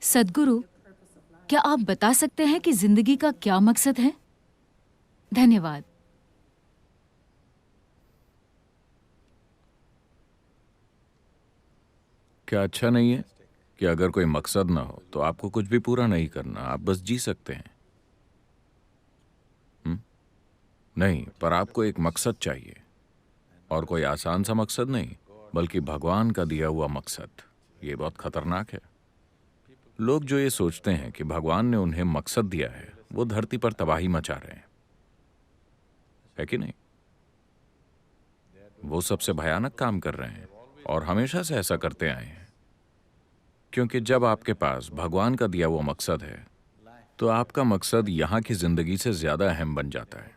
सद्गुरु, क्या आप बता सकते हैं कि जिंदगी का क्या मकसद है? धन्यवाद। क्या अच्छा नहीं है कि अगर कोई मकसद ना हो तो आपको कुछ भी पूरा नहीं करना, आप बस जी सकते हैं? नहीं, पर आपको एक मकसद चाहिए, और कोई आसान सा मकसद नहीं, बल्कि भगवान का दिया हुआ मकसद। ये बहुत खतरनाक है। लोग जो ये सोचते हैं कि भगवान ने उन्हें मकसद दिया है, वो धरती पर तबाही मचा रहे हैं, है कि नहीं? वो सबसे भयानक काम कर रहे हैं और हमेशा से ऐसा करते आए हैं। क्योंकि जब आपके पास भगवान का दिया हुआ मकसद है, तो आपका मकसद यहां की जिंदगी से ज्यादा अहम बन जाता है।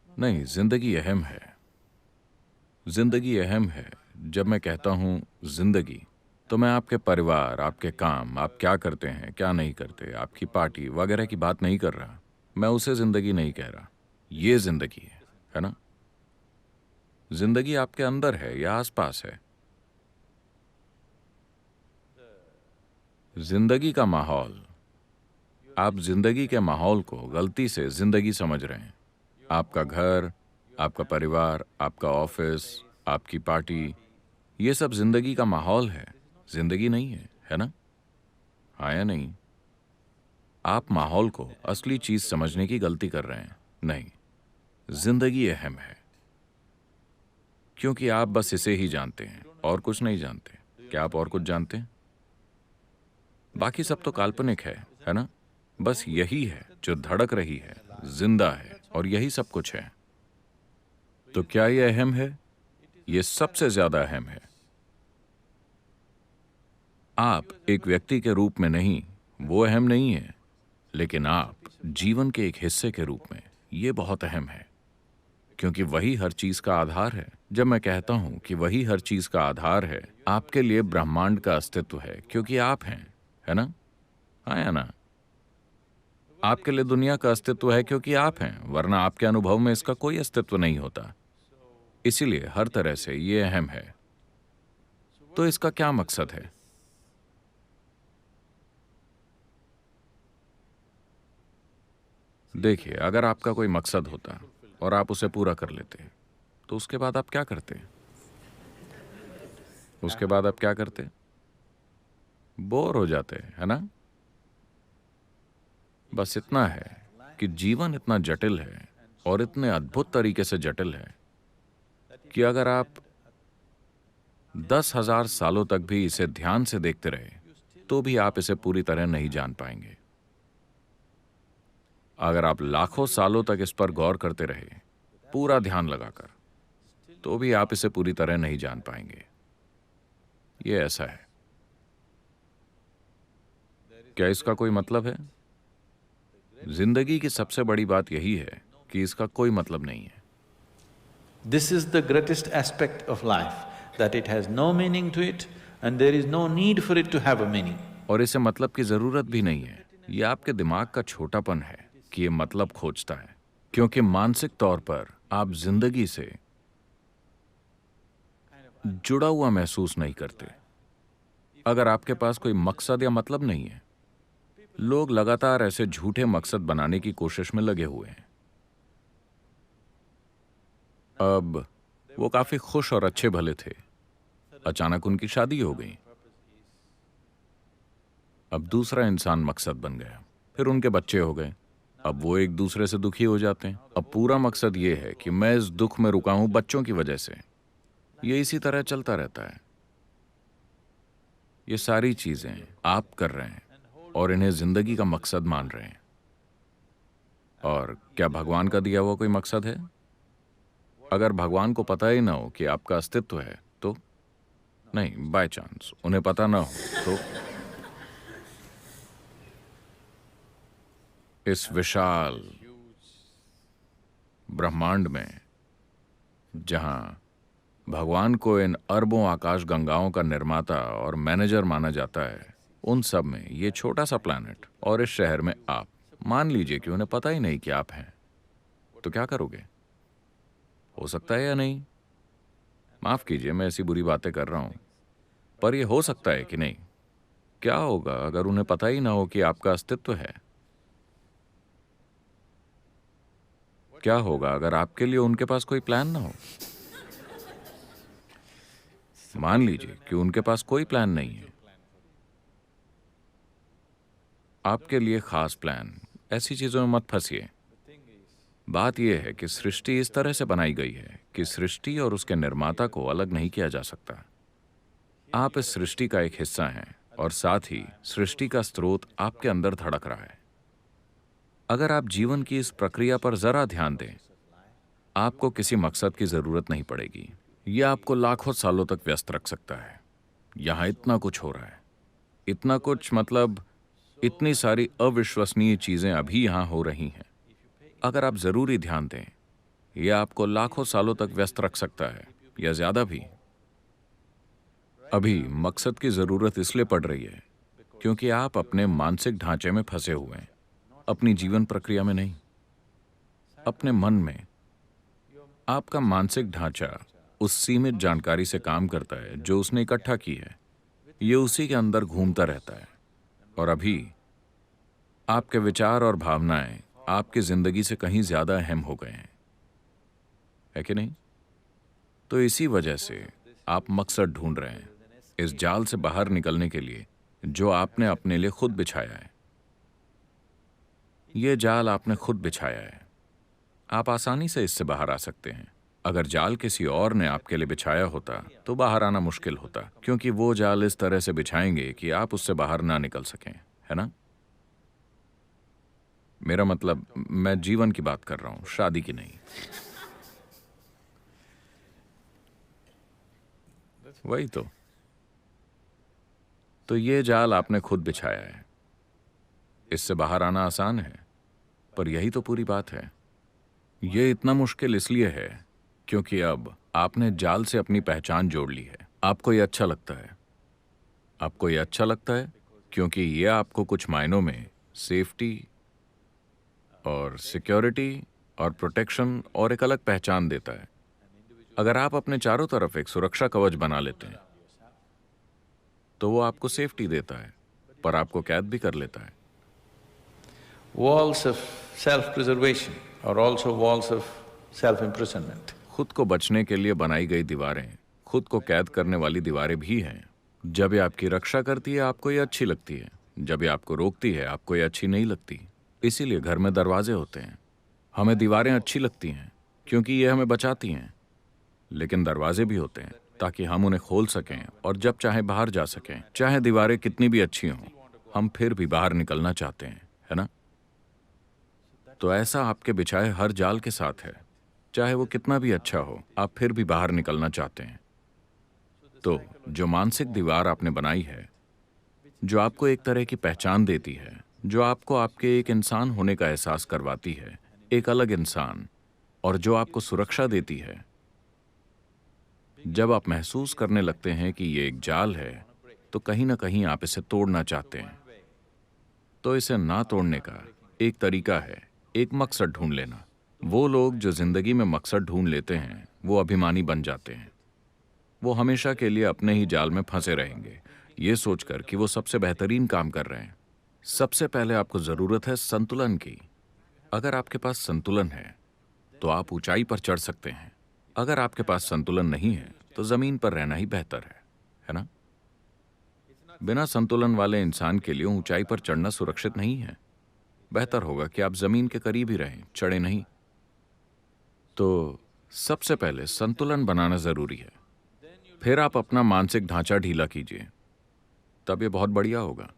नहीं, जिंदगी अहम है। जिंदगी अहम है। जब मैं कहता हूं जिंदगी, तो मैं आपके परिवार, आपके काम, आप क्या करते हैं, क्या नहीं करते, आपकी पार्टी वगैरह की बात नहीं कर रहा। मैं उसे जिंदगी नहीं कह रहा। ये जिंदगी है ना? जिंदगी आपके अंदर है या आसपास है? जिंदगी का माहौल। आप जिंदगी के माहौल को गलती से जिंदगी समझ रहे हैं। आपका घर, आपका परिवार, आपका ऑफिस, आपकी पार्टी, ये सब जिंदगी का माहौल है, जिंदगी नहीं है, है ना? हाँ या नहीं? आप माहौल को असली चीज समझने की गलती कर रहे हैं। नहीं, जिंदगी अहम है, क्योंकि आप बस इसे ही जानते हैं और कुछ नहीं जानते। क्या आप और कुछ जानते हैं? बाकी सब तो काल्पनिक है ना? बस यही है जो धड़क रही है, जिंदा है, और यही सब कुछ है। तो क्या ये अहम है? ये सबसे ज्यादा अहम है। आप एक व्यक्ति के रूप में नहीं, वो अहम नहीं है, लेकिन आप जीवन के एक हिस्से के रूप में, ये बहुत अहम है। क्योंकि वही हर चीज का आधार है। जब मैं कहता हूं कि वही हर चीज का आधार है, आपके लिए ब्रह्मांड का अस्तित्व है, क्योंकि आप हैं, है ना? हाँ या ना? आपके लिए दुनिया का अस्तित्व है क्योंकि आप हैं, वरना आपके अनुभव में इसका कोई अस्तित्व नहीं होता। इसीलिए हर तरह से ये अहम है। तो इसका क्या मकसद है? देखिए, अगर आपका कोई मकसद होता और आप उसे पूरा कर लेते, तो उसके बाद आप क्या करते? उसके बाद आप क्या करते? बोर हो जाते, है ना? बस इतना है कि जीवन इतना जटिल है और इतने अद्भुत तरीके से जटिल है कि अगर आप 10,000 सालों तक भी इसे ध्यान से देखते रहे, तो भी आप इसे पूरी तरह नहीं जान पाएंगे। अगर आप लाखों सालों तक इस पर गौर करते रहे, पूरा ध्यान लगाकर, तो भी आप इसे पूरी तरह नहीं जान पाएंगे। ये ऐसा है। क्या इसका कोई मतलब है? जिंदगी की सबसे बड़ी बात यही है कि इसका कोई मतलब नहीं है। This is the greatest aspect of life, that it has no meaning to it and there is no need for it to have a meaning. और इसे मतलब की जरूरत भी नहीं है। ये आपके दिमाग का छोटापन है कि ये मतलब खोजता है, क्योंकि मानसिक तौर पर आप जिंदगी से जुड़ा हुआ महसूस नहीं करते। अगर आपके पास कोई मकसद या मतलब नहीं है, लोग लगातार ऐसे झूठे मकसद बनाने की कोशिश में लगे हुए हैं। अब वो काफी खुश और अच्छे भले थे, अचानक उनकी शादी हो गई। अब दूसरा इंसान मकसद बन गया, फिर उनके बच्चे हो गए। अब वो एक दूसरे से दुखी हो जाते हैं। अब पूरा मकसद ये है कि मैं इस दुख में रुका हूं बच्चों की वजह से। ये इसी तरह चलता रहता है। ये सारी चीजें आप कर रहे हैं और इन्हें जिंदगी का मकसद मान रहे हैं। और क्या भगवान का दिया हुआ कोई मकसद है? अगर भगवान को पता ही ना हो कि आपका अस्तित्व है, तो नहीं, बाय चांस उन्हें पता ना हो, तो इस विशाल ब्रह्मांड में, जहां भगवान को इन अरबों आकाश गंगाओं का निर्माता और मैनेजर माना जाता है, उन सब में ये छोटा सा प्लैनेट और इस शहर में आप, मान लीजिए कि उन्हें पता ही नहीं कि आप हैं, तो क्या करोगे? हो सकता है या नहीं? माफ कीजिए, मैं ऐसी बुरी बातें कर रहा हूं, पर यह हो सकता है कि नहीं? क्या होगा अगर उन्हें पता ही ना हो कि आपका अस्तित्व है? क्या होगा अगर आपके लिए उनके पास कोई प्लान ना हो? मान लीजिए कि उनके पास कोई प्लान नहीं है, आपके लिए खास प्लान। ऐसी चीजों में मत फंसिए। बात यह है कि सृष्टि इस तरह से बनाई गई है कि सृष्टि और उसके निर्माता को अलग नहीं किया जा सकता। आप इस सृष्टि का एक हिस्सा हैं और साथ ही सृष्टि का स्रोत आपके अंदर धड़क रहा है। अगर आप जीवन की इस प्रक्रिया पर जरा ध्यान दें, आपको किसी मकसद की जरूरत नहीं पड़ेगी। यह आपको लाखों सालों तक व्यस्त रख सकता है। यहां इतना कुछ हो रहा है, इतना कुछ, मतलब इतनी सारी अविश्वसनीय चीजें अभी यहां हो रही हैं। अगर आप जरूरी ध्यान दें, यह आपको लाखों सालों तक व्यस्त रख सकता है या ज्यादा भी। अभी मकसद की जरूरत इसलिए पड़ रही है क्योंकि आप अपने मानसिक ढांचे में फंसे हुए हैं, अपनी जीवन प्रक्रिया में नहीं, अपने मन में। आपका मानसिक ढांचा उस सीमित जानकारी से काम करता है जो उसने इकट्ठा की है। ये उसी के अंदर घूमता रहता है और अभी आपके विचार और भावनाएं आपकी जिंदगी से कहीं ज्यादा अहम हो गए हैं, है कि नहीं? तो इसी वजह से आप मकसद ढूंढ रहे हैं, इस जाल से बाहर निकलने के लिए जो आपने अपने लिए खुद बिछाया है। यह जाल आपने खुद बिछाया है। आप आसानी से इससे बाहर आ सकते हैं। अगर जाल किसी और ने आपके लिए बिछाया होता तो बाहर आना मुश्किल होता, क्योंकि वो जाल इस तरह से बिछाएंगे कि आप उससे बाहर ना निकल सकें, है ना? मेरा मतलब, मैं जीवन की बात कर रहा हूं, शादी की नहीं। वही तो ये जाल आपने खुद बिछाया है। इससे बाहर आना आसान है, पर यही तो पूरी बात है। ये इतना मुश्किल इसलिए है क्योंकि अब आपने जाल से अपनी पहचान जोड़ ली है। आपको ये अच्छा लगता है। आपको ये अच्छा लगता है क्योंकि ये आपको कुछ मायनों में सेफ्टी और सिक्योरिटी और प्रोटेक्शन और एक अलग पहचान देता है। अगर आप अपने चारों तरफ एक सुरक्षा कवच बना लेते हैं तो वो आपको सेफ्टी देता है, पर आपको कैद भी कर लेता है। Walls of self-preservation are also walls of self-imprisonment. खुद को बचने के लिए बनाई गई दीवारें खुद को कैद करने वाली दीवारें भी हैं। जब ये आपकी रक्षा करती है आपको ये अच्छी लगती है, जब ये आपको रोकती है आपको ये अच्छी नहीं लगती। इसीलिए घर में दरवाजे होते हैं। हमें दीवारें अच्छी लगती हैं क्योंकि ये हमें बचाती हैं, लेकिन दरवाजे भी होते हैं ताकि हम उन्हें खोल सकें और जब चाहे बाहर जा सकें। चाहे दीवारें कितनी भी अच्छी हों, हम फिर भी बाहर निकलना चाहते हैं, है ना? तो ऐसा आपके बिछाए हर जाल के साथ है। चाहे वो कितना भी अच्छा हो, आप फिर भी बाहर निकलना चाहते हैं। तो जो मानसिक दीवार आपने बनाई है, जो आपको एक तरह की पहचान देती है, जो आपको आपके एक इंसान होने का एहसास करवाती है, एक अलग इंसान, और जो आपको सुरक्षा देती है, जब आप महसूस करने लगते हैं कि ये एक जाल है तो कहीं ना कहीं आप इसे तोड़ना चाहते हैं। तो इसे ना तोड़ने का एक तरीका है एक मकसद ढूंढ लेना। वो लोग जो जिंदगी में मकसद ढूंढ लेते हैं वो अभिमानी बन जाते हैं। वो हमेशा के लिए अपने ही जाल में फंसे रहेंगे, ये सोचकर कि वो सबसे बेहतरीन काम कर रहे हैं। सबसे पहले आपको जरूरत है संतुलन की। अगर आपके पास संतुलन है तो आप ऊंचाई पर चढ़ सकते हैं। अगर आपके पास संतुलन नहीं है तो जमीन पर रहना ही बेहतर है ना? बिना संतुलन वाले इंसान के लिए ऊंचाई पर चढ़ना सुरक्षित नहीं है। बेहतर होगा कि आप जमीन के करीब ही रहें, चढ़े नहीं। तो सबसे पहले संतुलन बनाना जरूरी है। फिर आप अपना मानसिक ढांचा ढीला कीजिए, तब ये बहुत बढ़िया होगा।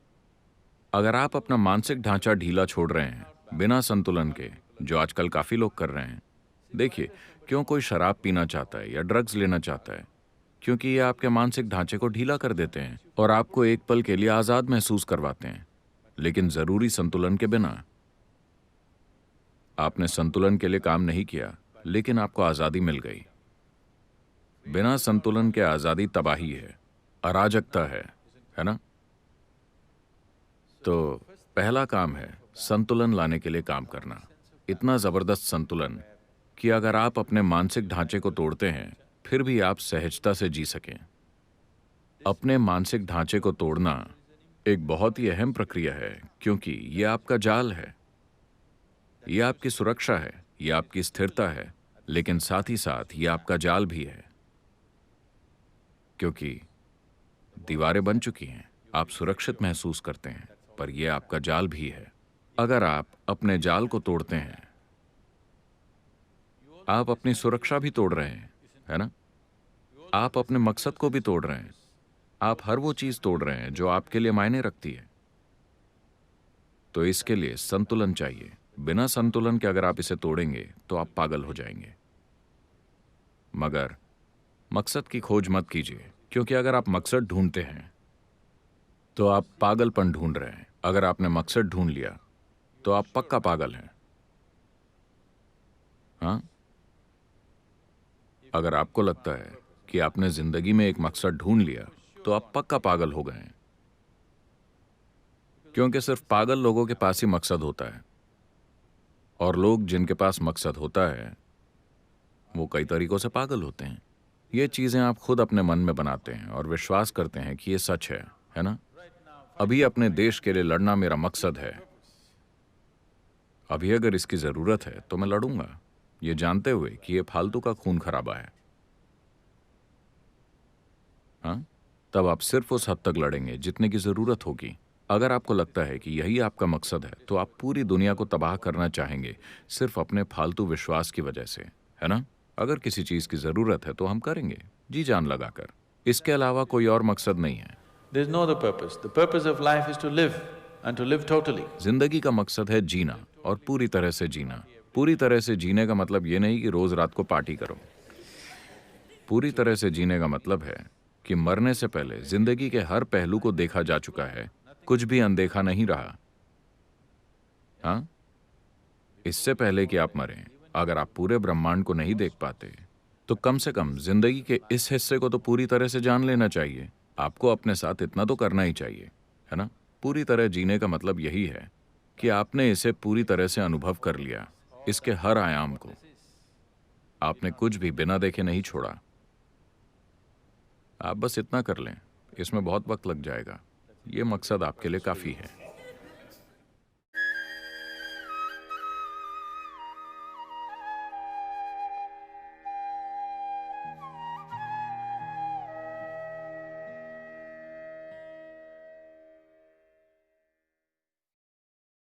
अगर आप अपना मानसिक ढांचा ढीला छोड़ रहे हैं बिना संतुलन के, जो आजकल काफी लोग कर रहे हैं, देखिए, क्यों कोई शराब पीना चाहता है या ड्रग्स लेना चाहता है? क्योंकि ये आपके मानसिक ढांचे को ढीला कर देते हैं और आपको एक पल के लिए आजाद महसूस करवाते हैं, लेकिन जरूरी संतुलन के बिना। आपने संतुलन के लिए काम नहीं किया, लेकिन आपको आजादी मिल गई। बिना संतुलन के आजादी तबाही है, अराजकता है ना? तो पहला काम है संतुलन लाने के लिए काम करना। इतना जबरदस्त संतुलन कि अगर आप अपने मानसिक ढांचे को तोड़ते हैं फिर भी आप सहजता से जी सकें। अपने मानसिक ढांचे को तोड़ना एक बहुत ही अहम प्रक्रिया है, क्योंकि ये आपका जाल है, ये आपकी सुरक्षा है, ये आपकी स्थिरता है, लेकिन साथ ही साथ ये आपका जाल भी है, क्योंकि दीवारें बन चुकी हैं, आप सुरक्षित महसूस करते हैं, पर यह आपका जाल भी है। अगर आप अपने जाल को तोड़ते हैं, आप अपनी सुरक्षा भी तोड़ रहे हैं, है ना? आप अपने मकसद को भी तोड़ रहे हैं। आप हर वो चीज तोड़ रहे हैं जो आपके लिए मायने रखती है। तो इसके लिए संतुलन चाहिए। बिना संतुलन के अगर आप इसे तोड़ेंगे तो आप पागल हो जाएंगे। मगर मकसद की खोज मत कीजिए, क्योंकि अगर आप मकसद ढूंढते हैं तो आप पागलपन ढूंढ रहे हैं। अगर आपने मकसद ढूंढ लिया तो आप पक्का पागल हैं। हाँ, अगर आपको लगता है कि आपने जिंदगी में एक मकसद ढूंढ लिया तो आप पक्का पागल हो गए हैं, क्योंकि सिर्फ पागल लोगों के पास ही मकसद होता है, और लोग जिनके पास मकसद होता है वो कई तरीकों से पागल होते हैं। ये चीजें आप खुद अपने मन में बनाते हैं और विश्वास करते हैं कि ये सच है ना? अभी अपने देश के लिए लड़ना मेरा मकसद है। अभी अगर इसकी जरूरत है तो मैं लड़ूंगा, ये जानते हुए कि ये फालतू का खून खराबा है। हाँ, तब आप सिर्फ उस हद तक लड़ेंगे जितने की जरूरत होगी। अगर आपको लगता है कि यही आपका मकसद है तो आप पूरी दुनिया को तबाह करना चाहेंगे सिर्फ अपने फालतू विश्वास की वजह से, है ना? अगर किसी चीज की जरूरत है तो हम करेंगे जी जान लगाकर। इसके अलावा कोई और मकसद नहीं है। There is no other purpose. The purpose of life is to live and to live totally. जिंदगी का मकसद है जीना, और पूरी तरह से जीना। पूरी तरह से जीने का मतलब ये नहीं कि रोज रात को पार्टी करो। पूरी तरह से जीने का मतलब है कि मरने से पहले जिंदगी के हर पहलू को देखा जा चुका है, कुछ भी अनदेखा नहीं रहा। हाँ, इससे पहले कि आप मरें, अगर आप पूरे ब्रह्मांड को नहीं देख पाते तो कम से कम जिंदगी के इस हिस्से को तो पूरी तरह से जान लेना चाहिए। आपको अपने साथ इतना तो करना ही चाहिए, है ना? पूरी तरह जीने का मतलब यही है कि आपने इसे पूरी तरह से अनुभव कर लिया, इसके हर आयाम को। आपने कुछ भी बिना देखे नहीं छोड़ा। आप बस इतना कर लें, इसमें बहुत वक्त लग जाएगा। ये मकसद आपके लिए काफी है।